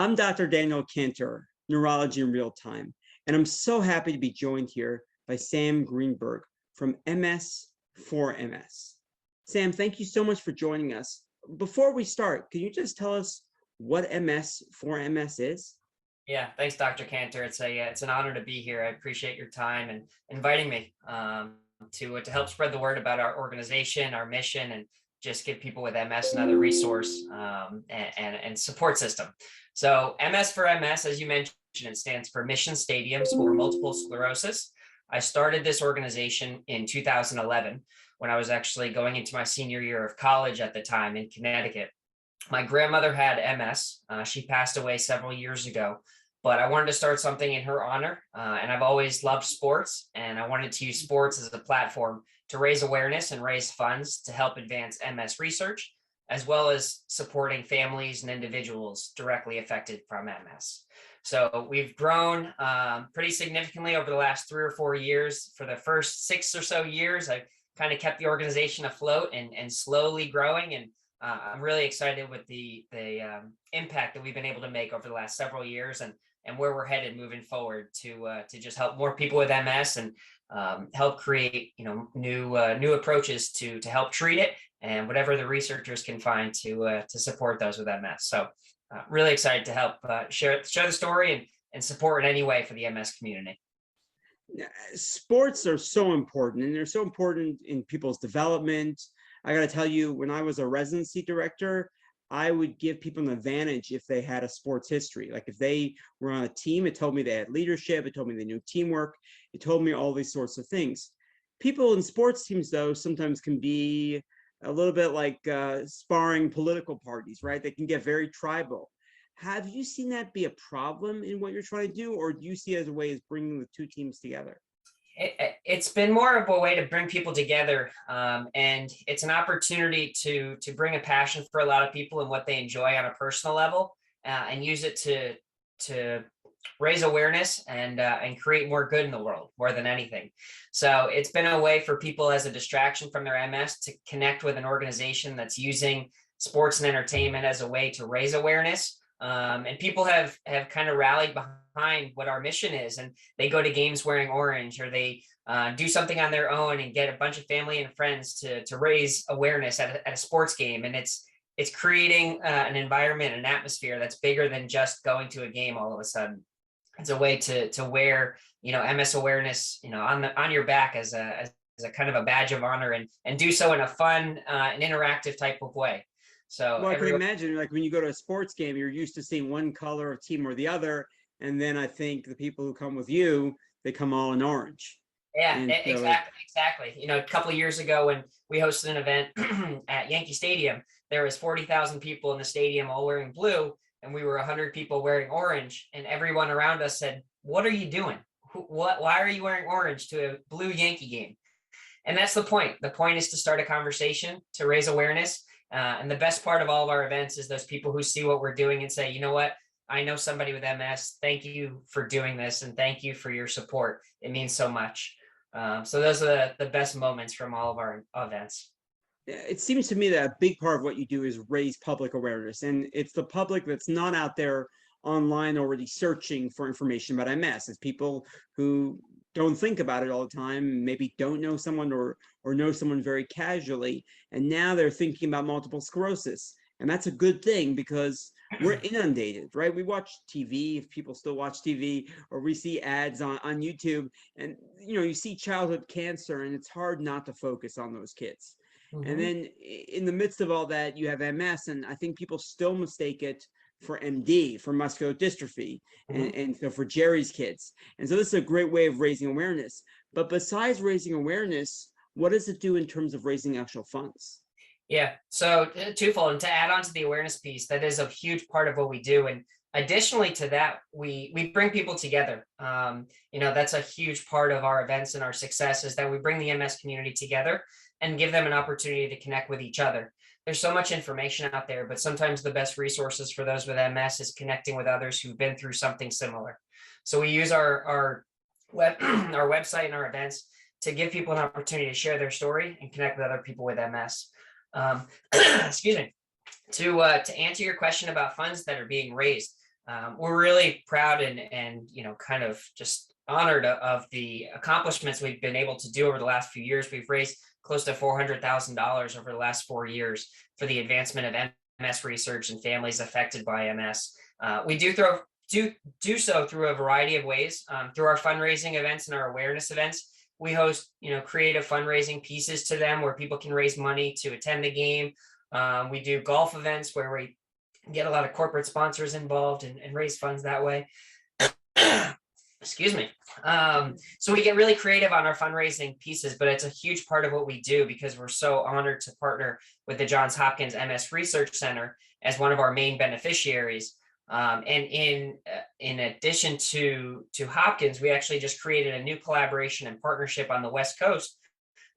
I'm Dr. Daniel Kantor, Neurology in Real Time, and I'm so happy to be joined here by Sam Greenberg from MS4MS. Sam, thank you so much for joining us. Before we start, can you just tell us what MS4MS is? Yeah, thanks, Dr. Kantor. It's an honor to be here. I appreciate your time and inviting me to help spread the word about our organization, our mission, and just give people with MS another resource and support system. So MS4MS, as you mentioned, it stands for Mission Stadiums for Multiple Sclerosis. I started this organization in 2011 when I was actually going into my senior year of college at the time in Connecticut. My grandmother had MS. She passed away several years ago, but I wanted to start something in her honor. And I've always loved sports, and I wanted to use sports as a platform to raise awareness and raise funds to help advance MS research, as well as supporting families and individuals directly affected from MS. So we've grown pretty significantly over the last 3 or 4 years. For the first 6 or so years, I've kind of kept the organization afloat and slowly growing. And I'm really excited with the impact that we've been able to make over the last several years and where we're headed moving forward to just help more people with MS and help create new approaches to help treat it and whatever the researchers can find to support those with MS. So really excited to help share the story and support in any way for the MS community. Sports are so important, and they're so important in people's development. I got to tell you, when I was a residency director, I would give people an advantage if they had a sports history. Like if they were on a team, it told me they had leadership, it told me they knew teamwork, it told me all these sorts of things. People in sports teams, though, sometimes can be a little bit like sparring political parties, right? They can get very tribal. Have you seen that be a problem in what you're trying to do, or do you see it as a way of bringing the two teams together? It's been more of a way to bring people together, and it's an opportunity to bring a passion for a lot of people and what they enjoy on a personal level, and use it to raise awareness and create more good in the world more than anything. So it's been a way for people as a distraction from their MS to connect with an organization that's using sports and entertainment as a way to raise awareness. And people have kind of rallied behind what our mission is, and they go to games wearing orange, or they do something on their own and get a bunch of family and friends to raise awareness at a sports game. And it's creating an environment, an atmosphere that's bigger than just going to a game all of a sudden. It's a way to wear, MS awareness, on your back as a kind of a badge of honor, and do so in a fun and interactive type of way. So well, I can imagine, like when you go to a sports game, you're used to seeing one color of team or the other, and then I think the people who come with you, they come all in orange. Yeah, exactly. A couple of years ago when we hosted an event at Yankee Stadium, there was 40,000 people in the stadium all wearing blue, and we were 100 people wearing orange, and everyone around us said, "What are you doing? Why are you wearing orange to a blue Yankee game?" And that's the point. The point is to start a conversation, to raise awareness. And the best part of all of our events is those people who see what we're doing and say, "You know what? I know somebody with MS. Thank you for doing this, and thank you for your support. It means so much." So those are the best moments from all of our events. It seems to me that a big part of what you do is raise public awareness, and it's the public that's not out there online already searching for information about MS. It's people who don't think about it all the time, maybe don't know someone or know someone very casually, and now they're thinking about multiple sclerosis. And that's a good thing because we're inundated, right? We watch TV, if people still watch TV, or we see ads on YouTube, and you see childhood cancer, and it's hard not to focus on those kids. Mm-hmm. And then in the midst of all that, you have MS, and I think people still mistake it for MD, for muscular dystrophy, and so for Jerry's kids. And so this is a great way of raising awareness. But besides raising awareness, what does it do in terms of raising actual funds? Yeah, so twofold. And to add on to the awareness piece, that is a huge part of what we do. And additionally to that, we bring people together. That's a huge part of our events and our success, is that we bring the MS community together and give them an opportunity to connect with each other. There's so much information out there, but sometimes the best resources for those with MS is connecting with others who've been through something similar. So we use our website and our events to give people an opportunity to share their story and connect with other people with MS. Excuse me. To answer your question about funds that are being raised, we're really proud and kind of just honored of the accomplishments we've been able to do over the last few years. We've raised close to $400,000 over the last 4 years for the advancement of MS research and families affected by MS. We do so through a variety of ways, through our fundraising events and our awareness events. We host, creative fundraising pieces to them where people can raise money to attend the game. We do golf events where we get a lot of corporate sponsors involved and raise funds that way. Excuse me. So we get really creative on our fundraising pieces, but it's a huge part of what we do because we're so honored to partner with the Johns Hopkins MS Research Center as one of our main beneficiaries. And in addition to Hopkins, we actually just created a new collaboration and partnership on the West Coast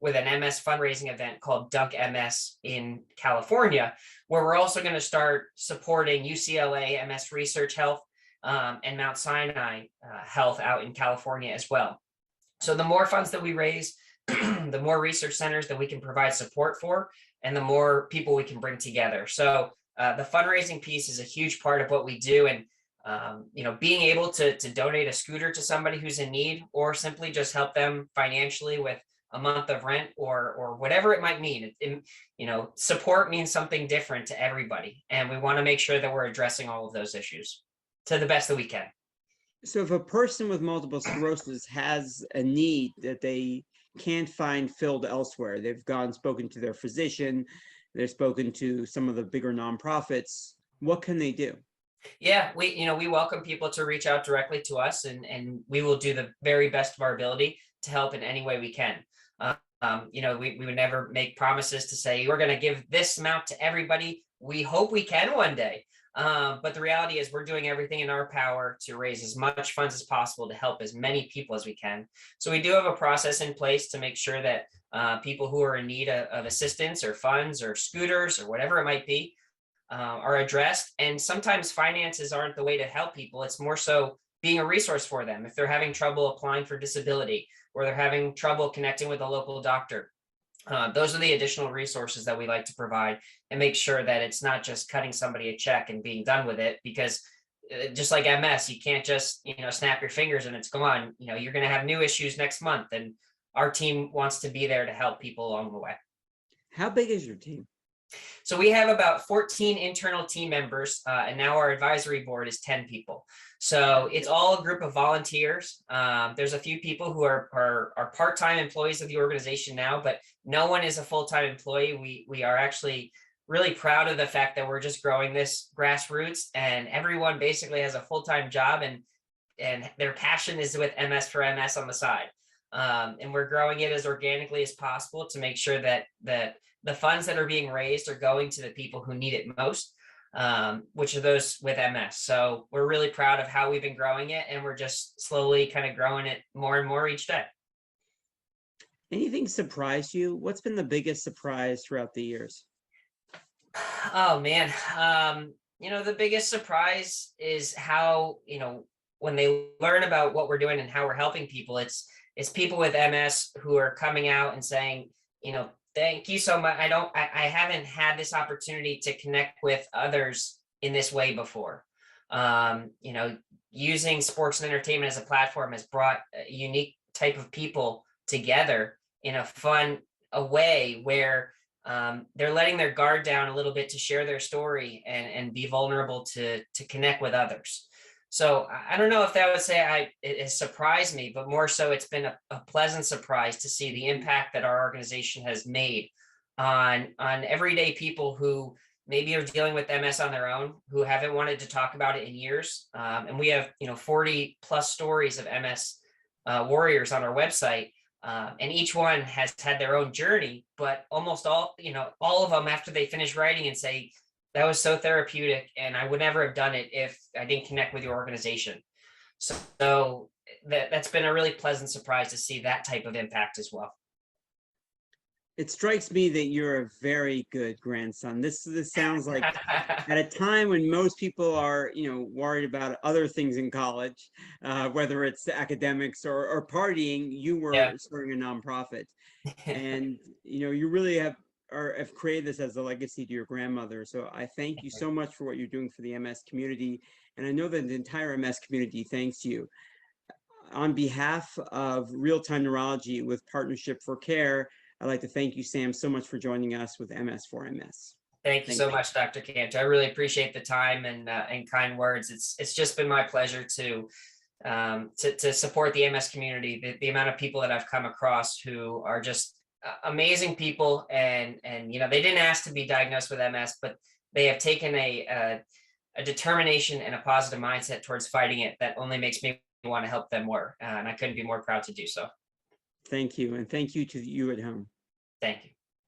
with an MS fundraising event called Dunk MS in California, where we're also going to start supporting UCLA MS Research Health and Mount Sinai Health out in California as well. So the more funds that we raise, the more research centers that we can provide support for, and the more people we can bring together. So the fundraising piece is a huge part of what we do. And, being able to donate a scooter to somebody who's in need, or simply just help them financially with a month of rent or whatever it might mean. Support means something different to everybody. And we want to make sure that we're addressing all of those issues to the best that we can. So if a person with multiple sclerosis has a need that they can't find filled elsewhere, they've gone spoken to their physician, they've spoken to some of the bigger nonprofits, what can they do? Yeah, we welcome people to reach out directly to us, and we will do the very best of our ability to help in any way we can. We would never make promises to say we're going to give this amount to everybody. We hope we can one day. But the reality is we're doing everything in our power to raise as much funds as possible to help as many people as we can. So we do have a process in place to make sure that people who are in need of assistance or funds or scooters or whatever it might be are addressed. And sometimes finances aren't the way to help people. It's more so being a resource for them. If they're having trouble applying for disability, or they're having trouble connecting with a local doctor, those are the additional resources that we like to provide and make sure that it's not just cutting somebody a check and being done with it, because just like MS, you can't just, snap your fingers and it's gone. You're going to have new issues next month, and our team wants to be there to help people along the way. How big is your team? So we have about 14 internal team members, and now our advisory board is 10 people. So it's all a group of volunteers. There's a few people who are part-time employees of the organization now, but no one is a full-time employee. We are actually really proud of the fact that we're just growing this grassroots, and everyone basically has a full-time job, and their passion is with MS4MS on the side. And we're growing it as organically as possible to make sure that the funds that are being raised are going to the people who need it most, which are those with MS. So we're really proud of how we've been growing it, and we're just slowly kind of growing it more and more each day. Anything surprised you? What's been the biggest surprise throughout the years? Oh man, the biggest surprise is how, when they learn about what we're doing and how we're helping people, it's people with MS who are coming out and saying, thank you so much. I haven't had this opportunity to connect with others in this way before. Using sports and entertainment as a platform has brought a unique type of people together in a way where they're letting their guard down a little bit to share their story and be vulnerable to connect with others. So I don't know if that would say it has surprised me, but more so it's been a pleasant surprise to see the impact that our organization has made on everyday people who maybe are dealing with MS on their own, who haven't wanted to talk about it in years. And we have 40 plus stories of MS warriors on our website. And each one has had their own journey, but almost all of them, after they finish writing and say, that was so therapeutic, and I would never have done it if I didn't connect with your organization. So that's been a really pleasant surprise to see that type of impact as well. It strikes me that you're a very good grandson. This sounds like at a time when most people are, worried about other things in college, whether it's academics or partying, you were starting a nonprofit, and you really have have created this as a legacy to your grandmother. So I thank you so much for what you're doing for the MS community. And I know that the entire MS community thanks you. On behalf of Real Time Neurology with Partnership for Care, I'd like to thank you, Sam, so much for joining us with MS4MS. Thank you so much, Dr. Kantor. I really appreciate the time and kind words. It's just been my pleasure to support the MS community. The amount of people that I've come across who are just amazing people, and you know, they didn't ask to be diagnosed with MS, but they have taken a determination and a positive mindset towards fighting it that only makes me want to help them more. And I couldn't be more proud to do so. Thank you. And thank you to you at home. Thank you.